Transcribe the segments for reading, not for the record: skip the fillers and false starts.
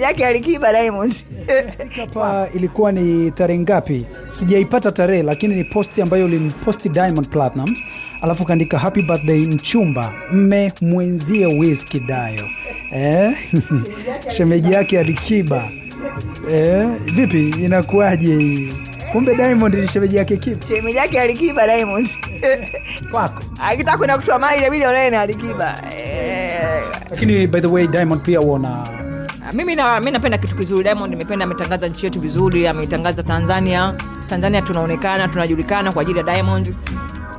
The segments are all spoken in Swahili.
Yake Alikiba Diamond. Hapa ilikuwa ni tarehe ngapi? Sijaipata tarehe, lakini ni posti ambayo ulimposti Diamond Platnumz, alafu kaandika happy birthday mchumba mme mwenzie Wizkid Dayo. Shemeji yake Alikiba. Vipi inakuaje hii? Kumbe Diamond ni shemeji yake Kiba. Shemeji yake Alikiba Diamond. Kwako. Akitaka kwenda kutoa mali inabidi aone na Alikiba. Lakini by the way Diamond pia uona mimi napenda kitu kizuri. Diamond nimependa ametangaza nchi yetu vizuri, ametangaza Tanzania. Tanzania tunaonekana, tunajulikana kwa ajili ya Diamond.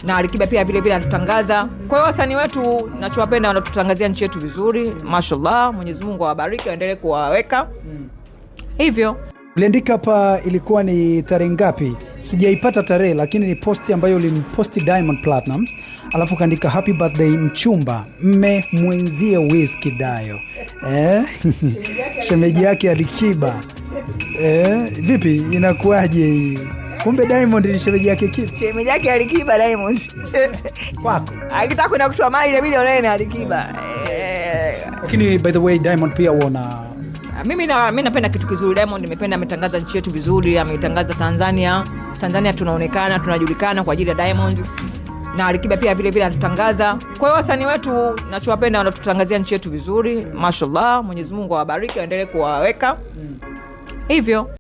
Na Alikiba pia vile vile anatutangaza. Kwa hiyo wasanii wetu ninachowapenda wanatutangazia nchi yetu vizuri. Mashallah, Mwenyezi Mungu awabariki, aendelee kuwaweka. Hivyo. uliandika hapa ilikuwa ni tarehe ngapi? Sijaipata tarehe, lakini ni posti ambayo ulimposti Diamond Platnumz, alafu kaandika happy birthday mchumba mme mwenzie Wizkid Dayo. Shemeji yake Alikiba. Vipi inakuaje hii? Kumbe Diamond ni shemeji yake Kiba. Shemeji yake Alikiba Diamond. Kwako. Akitaka kwenda kutoa mali inabidi aone na Alikiba. Lakini by the way Diamond pia uona mimi napenda kitu kizuri. Diamond nimependa ametangaza nchi yetu vizuri, ametangaza Tanzania. Tanzania tunaonekana, tunajulikana kwa ajili ya Diamond. Na Alikiba pia vile vile anatutangaza. Kwa hiyo wasanii wetu ninachowapenda wanatutangazia nchi yetu vizuri. Mashallah, Mwenyezi Mungu awabariki, aendelee kuwaweka. Hivyo.